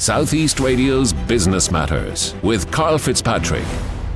Southeast Radio's Business Matters with Karl Fitzpatrick.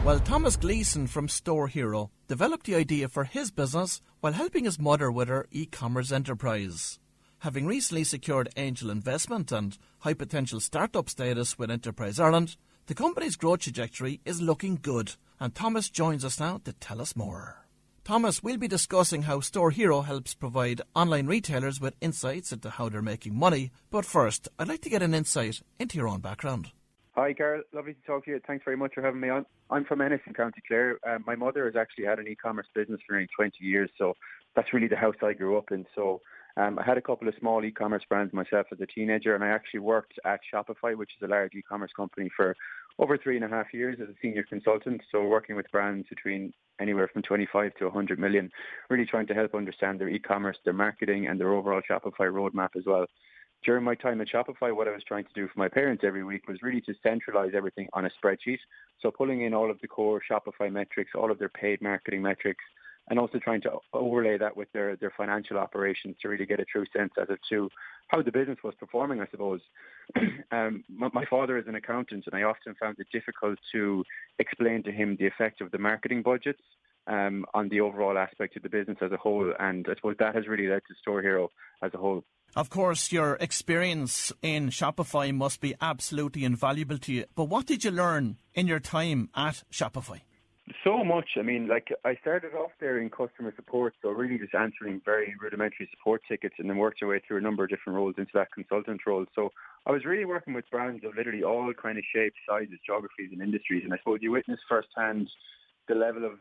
Well, Thomas Gleeson from StoreHero developed the idea for his business while helping his mother with her e-commerce enterprise. Having recently secured angel investment and high potential startup status with Enterprise Ireland, the company's growth trajectory is looking good, and Thomas joins us now to tell us more. Thomas, we'll be discussing how StoreHero helps provide online retailers with insights into how they're making money. But first, I'd like to get an insight into your own background. Hi, Karl. Lovely to talk to you. Thanks very much for having me on. I'm from Ennis in County Clare. My mother has actually had an e-commerce business for nearly 20 years, so that's really the house I grew up in. So I had a couple of small e-commerce brands myself as a teenager, and I actually worked at Shopify, which is a large e-commerce company, for over 3.5 years as a senior consultant. So working with brands between anywhere from 25 to 100 million, really trying to help understand their e-commerce, their marketing, and their overall Shopify roadmap as well. During my time at Shopify, what I was trying to do for my parents every week was really to centralize everything on a spreadsheet. So pulling in all of the core Shopify metrics, all of their paid marketing metrics, and also trying to overlay that with their financial operations to really get a true sense as to how the business was performing, I suppose. My father is an accountant, and I often found it difficult to explain to him the effect of the marketing budgets on the overall aspect of the business as a whole. And I suppose that has really led to StoreHero as a whole. Of course, your experience in Shopify must be absolutely invaluable to you. But what did you learn in your time at Shopify? So much. I mean, I started off there in customer support, so really just answering very rudimentary support tickets, and then worked your way through a number of different roles into that consultant role. So I was really working with brands of literally all kind of shapes, sizes, geographies and industries. And I suppose you witness firsthand the level of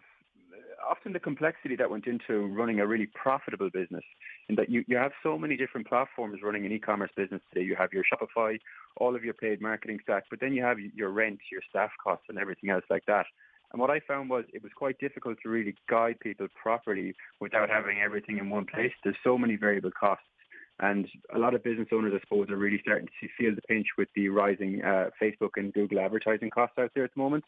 often the complexity that went into running a really profitable business, in that you have so many different platforms running an e-commerce business today. You have your Shopify, all of your paid marketing stack, but then you have your rent, your staff costs and everything else like that. And what I found was it was quite difficult to really guide people properly without having everything in one place. There's so many variable costs. And a lot of business owners, I suppose, are really starting to feel the pinch with the rising Facebook and Google advertising costs out there at the moment.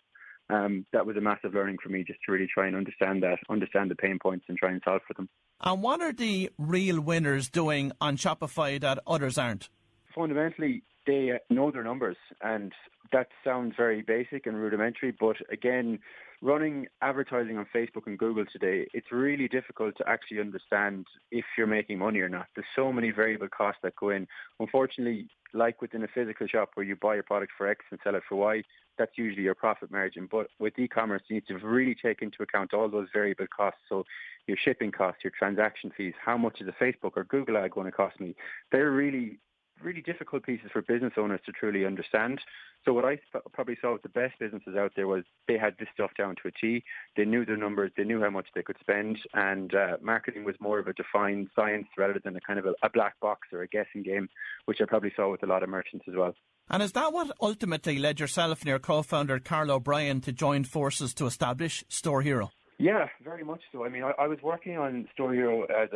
That was a massive learning for me, just to really try and understand the pain points and try and solve for them. And what are the real winners doing on Shopify that others aren't? Fundamentally, they know their numbers, and that sounds very basic and rudimentary, but again, running advertising on Facebook and Google today, it's really difficult to actually understand if you're making money or not. There's so many variable costs that go in. Unfortunately, like within a physical shop where you buy a product for X and sell it for Y, that's usually your profit margin. But with e-commerce, you need to really take into account all those variable costs. So your shipping costs, your transaction fees, how much is a Facebook or Google ad going to cost me? They're really difficult pieces for business owners to truly understand. So what I probably saw with the best businesses out there was they had this stuff down to a T. They knew their numbers, they knew how much they could spend, and marketing was more of a defined science rather than a kind of a black box or a guessing game, which I probably saw with a lot of merchants as well. And is that what ultimately led yourself and your co-founder Karl O'Brien to join forces to establish StoreHero? Yeah, very much so. I mean, I was working on StoreHero as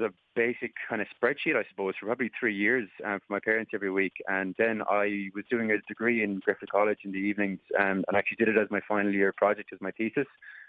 a basic kind of spreadsheet, I suppose, for probably 3 years for my parents every week. And then I was doing a degree in Griffith College in the evenings and actually did it as my final year project as my thesis.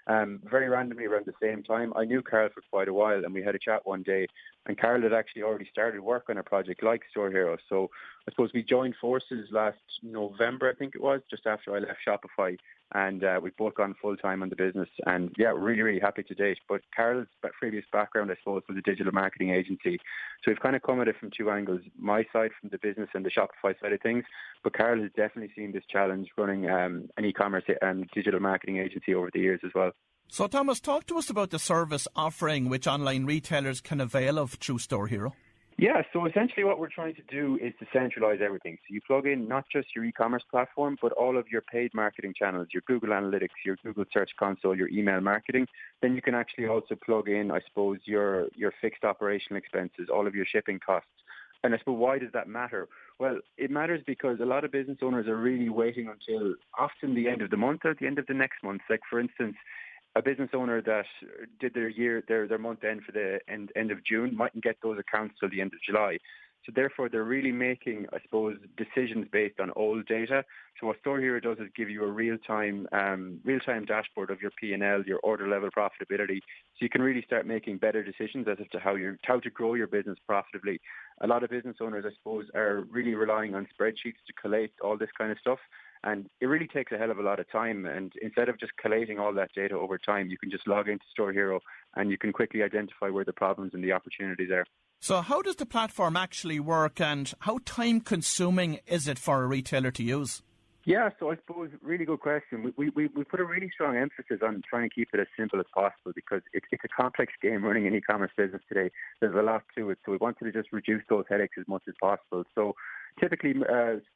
Very randomly around the same time. I knew Karl for quite a while, and we had a chat one day, and Karl had actually already started work on a project like StoreHero. So I suppose we joined forces last November, I think it was, just after I left Shopify, and we've both gone full-time on the business, and yeah, really, really happy to date. But Karl's previous background, I suppose, was a digital marketing agency. So we've kind of come at it from two angles, my side from the business and the Shopify side of things, but Karl has definitely seen this challenge running an e-commerce and digital marketing agency over the years as well. So Thomas, talk to us about the service offering which online retailers can avail of through StoreHero. Yeah, so essentially what we're trying to do is to centralize everything. So you plug in not just your e-commerce platform, but all of your paid marketing channels, your Google Analytics, your Google Search Console, your email marketing. Then you can actually also plug in, I suppose, your fixed operational expenses, all of your shipping costs. And I suppose, why does that matter? Well, it matters because a lot of business owners are really waiting until often the end of the month or the end of the next month. Like, for instance, a business owner that did their month end for the end of June mightn't get those accounts till the end of July. So therefore, they're really making, I suppose, decisions based on old data. So what StoreHero does is give you a real-time dashboard of your P&L, your order level profitability. So you can really start making better decisions as to how to grow your business profitably. A lot of business owners, I suppose, are really relying on spreadsheets to collate all this kind of stuff. And it really takes a hell of a lot of time. And instead of just collating all that data over time, you can just log into StoreHero and you can quickly identify where the problems and the opportunities are. So how does the platform actually work, and how time-consuming is it for a retailer to use? Yeah, so I suppose really good question. We put a really strong emphasis on trying to keep it as simple as possible because it's a complex game running an e-commerce business today. There's a lot to it, so we wanted to just reduce those headaches as much as possible. So typically,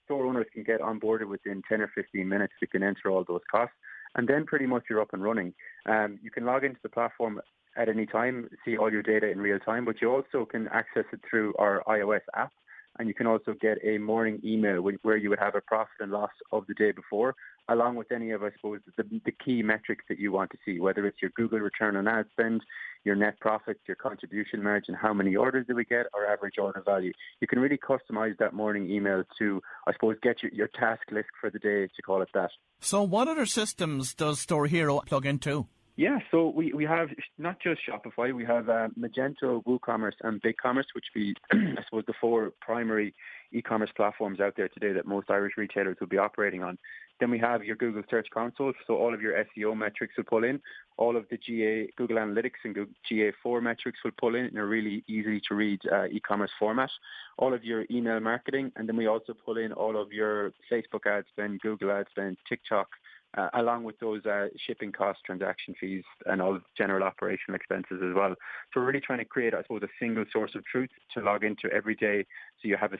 store owners can get onboarded within 10 or 15 minutes. They can enter all those costs, and then pretty much you're up and running. You can log into the platform at any time, see all your data in real time, but you also can access it through our iOS app. And you can also get a morning email where you would have a profit and loss of the day before, along with any of, I suppose, the key metrics that you want to see, whether it's your Google return on ad spend, your net profit, your contribution margin, how many orders do we get, or average order value. You can really customize that morning email to, I suppose, get your task list for the day, to call it that. So what other systems does StoreHero plug into? Yeah, so we have not just Shopify, we have Magento, WooCommerce and BigCommerce, which be, I suppose, the four primary e-commerce platforms out there today that most Irish retailers will be operating on. Then we have your Google Search Console, so all of your SEO metrics will pull in. All of the Google Analytics and Google GA4 metrics will pull in a really easy to read e-commerce format. All of your email marketing, and then we also pull in all of your Facebook ad spend, Google ad spend, TikTok, along with those shipping costs, transaction fees, and all general operational expenses as well. So we're really trying to create, I suppose, a single source of truth to log into every day, so you have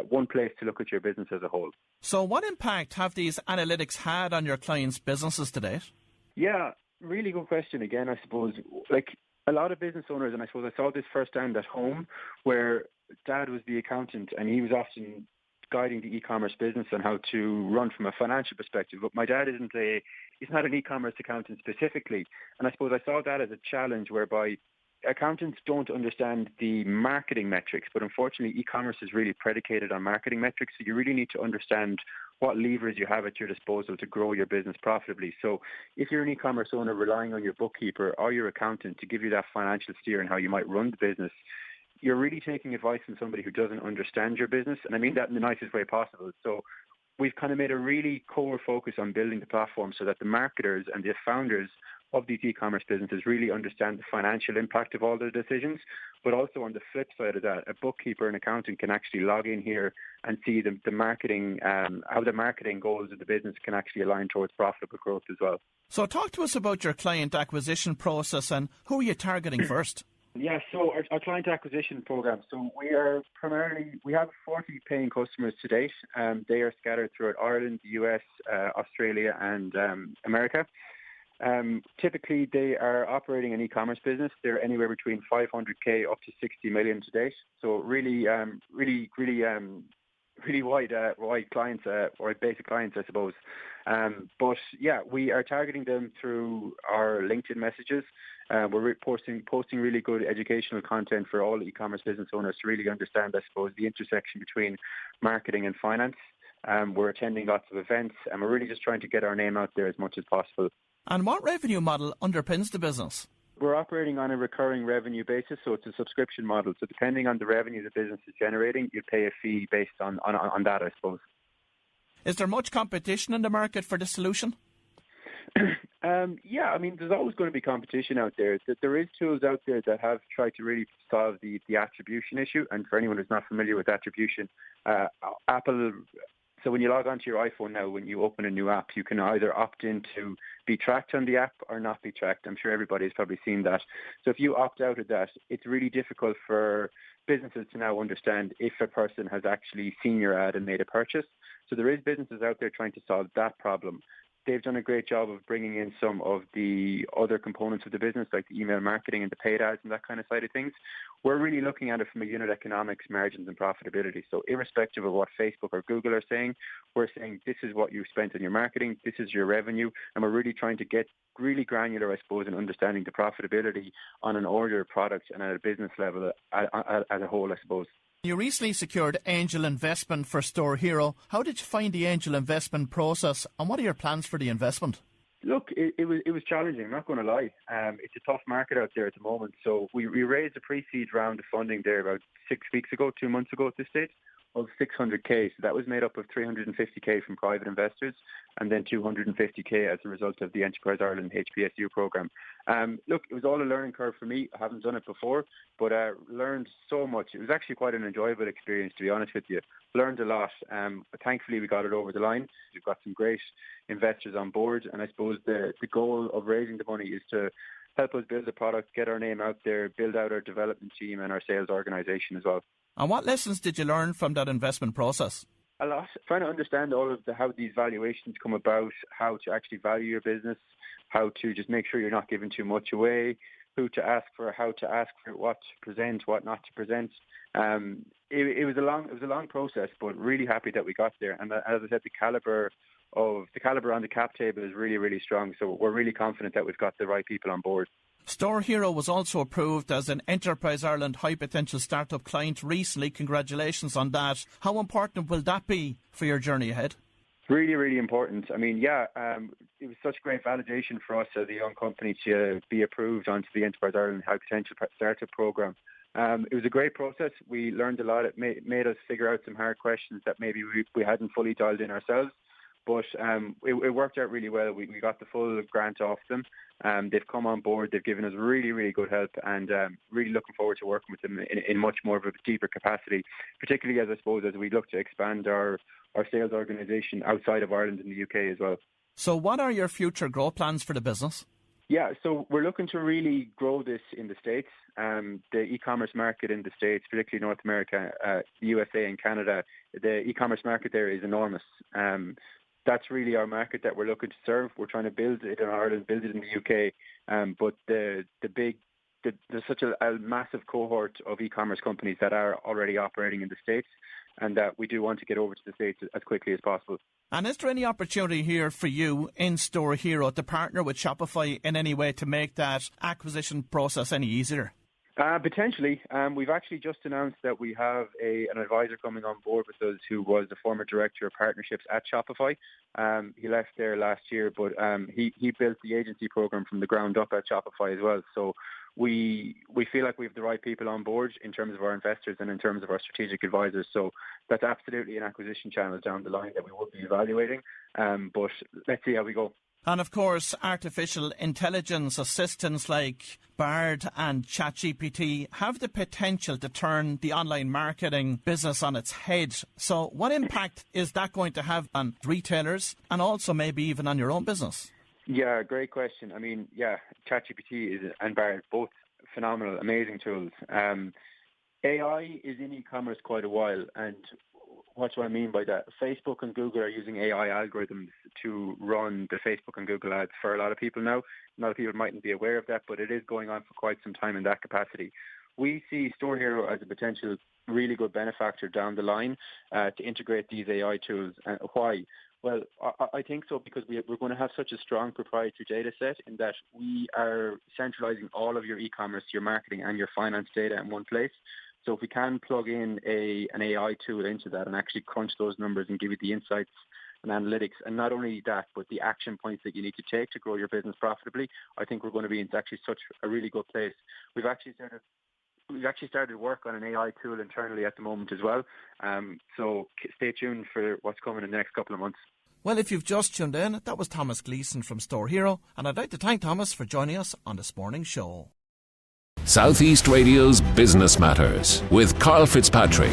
one place to look at your business as a whole. So what impact have these analytics had on your clients' businesses to date? Yeah, really good question again, I suppose. Like a lot of business owners, and I suppose I saw this firsthand at home, where Dad was the accountant and he was often guiding the e-commerce business on how to run from a financial perspective. But my dad he's not an e-commerce accountant specifically. And I suppose I saw that as a challenge whereby accountants don't understand the marketing metrics, but unfortunately e-commerce is really predicated on marketing metrics. So you really need to understand what levers you have at your disposal to grow your business profitably. So if you're an e-commerce owner relying on your bookkeeper or your accountant to give you that financial steer on how you might run the business, you're really taking advice from somebody who doesn't understand your business. And I mean that in the nicest way possible. So we've kind of made a really core focus on building the platform so that the marketers and the founders of these e-commerce businesses really understand the financial impact of all their decisions. But also on the flip side of that, a bookkeeper and accountant can actually log in here and see the marketing, how the marketing goals of the business can actually align towards profitable growth as well. So talk to us about your client acquisition process and who are you targeting first? Yeah, so our client acquisition program. So we have 40 paying customers to date. They are scattered throughout Ireland, the US, Australia, and America. Typically, they are operating an e-commerce business. They're anywhere between 500k up to 60 million to date. So really wide clients, or basic clients, I suppose. But yeah, we are targeting them through our LinkedIn messages. We're posting really good educational content for all e-commerce business owners to really understand, I suppose, the intersection between marketing and finance. We're attending lots of events, and we're really just trying to get our name out there as much as possible. And what revenue model underpins the business? We're operating on a recurring revenue basis, so it's a subscription model. So depending on the revenue the business is generating, you pay a fee based on that, I suppose. Is there much competition in the market for this solution? Yeah, I mean, there's always going to be competition out there. There is tools out there that have tried to really solve the attribution issue. And for anyone who's not familiar with attribution, Apple... So when you log onto your iPhone now, when you open a new app, you can either opt in to be tracked on the app or not be tracked. I'm sure everybody's probably seen that. So if you opt out of that, it's really difficult for businesses to now understand if a person has actually seen your ad and made a purchase. So there is businesses out there trying to solve that problem. They've done a great job of bringing in some of the other components of the business, like the email marketing and the paid ads and that kind of side of things. We're really looking at it from a unit economics, margins and profitability. So irrespective of what Facebook or Google are saying, we're saying this is what you spent on your marketing, this is your revenue, and we're really trying to get really granular, I suppose, in understanding the profitability on an order product and at a business level as a whole, I suppose. You recently secured angel investment for StoreHero. How did you find the angel investment process, and what are your plans for the investment? Look, it was challenging, I'm not going to lie. It's a tough market out there at the moment. So we raised a pre-seed round of funding there about 2 months ago at this stage, of 600k. So that was made up of 350k from private investors and then 250k as a result of the Enterprise Ireland HPSU program. Look, it was all a learning curve for me. I haven't done it before, but learned so much. It was actually quite an enjoyable experience, to be honest with you. Learned a lot. Thankfully, we got it over the line. We've got some great investors on board, and I suppose the goal of raising the money is to help us build the product, get our name out there, build out our development team and our sales organisation as well. And what lessons did you learn from that investment process? A lot. Trying to understand all of how these valuations come about, how to actually value your business, how to just make sure you're not giving too much away, who to ask for, how to ask for, what to present, what not to present. It was a long process, but really happy that we got there. And as I said, the caliber on the cap table is really, really strong. So we're really confident that we've got the right people on board. StoreHero was also approved as an Enterprise Ireland High Potential Startup client recently. Congratulations on that. How important will that be for your journey ahead? Really, really important. I mean, it was such great validation for us as a young company to be approved onto the Enterprise Ireland High Potential Startup Programme. It was a great process. We learned a lot. It made us figure out some hard questions that maybe we hadn't fully dialed in ourselves. But it worked out really well. We got the full grant off them. They've come on board. They've given us really, really good help, and really looking forward to working with them in much more of a deeper capacity, particularly as we look to expand our sales organisation outside of Ireland and the UK as well. So what are your future growth plans for the business? Yeah, so we're looking to really grow this in the States. The e-commerce market in the States, particularly North America, the USA and Canada, the e-commerce market there is enormous. That's really our market that we're looking to serve. We're trying to build it in Ireland, build it in the UK, but there's such a massive cohort of e-commerce companies that are already operating in the States, and that we do want to get over to the States as quickly as possible. And is there any opportunity here for you in StoreHero to partner with Shopify in any way to make that acquisition process any easier? Potentially. We've actually just announced that we have an advisor coming on board with us who was the former director of partnerships at Shopify. He left there last year, but he built the agency program from the ground up at Shopify as well. So we feel like we have the right people on board in terms of our investors and in terms of our strategic advisors. So that's absolutely an acquisition channel down the line that we will be evaluating. But let's see how we go. And of course, artificial intelligence assistants like Bard and ChatGPT have the potential to turn the online marketing business on its head. So what impact is that going to have on retailers and also maybe even on your own business? Yeah, great question. I mean, ChatGPT and Bard, both phenomenal, amazing tools. AI is in e-commerce quite a while, and what do I mean by that? Facebook and Google are using AI algorithms to run the Facebook and Google ads for a lot of people now. A lot of people mightn't be aware of that, but it is going on for quite some time in that capacity. We see StoreHero as a potential really good benefactor down the line to integrate these AI tools. Why? Well, I think so because we're going to have such a strong proprietary data set in that we are centralizing all of your e-commerce, your marketing and your finance data in one place. So if we can plug in an AI tool into that and actually crunch those numbers and give you the insights and analytics, and not only that, but the action points that you need to take to grow your business profitably, I think we're going to be in actually such a really good place. We've actually started work on an AI tool internally at the moment as well. So stay tuned for what's coming in the next couple of months. Well, if you've just tuned in, that was Thomas Gleeson from StoreHero, and I'd like to thank Thomas for joining us on this morning's show. Southeast Radio's Business Matters with Karl Fitzpatrick.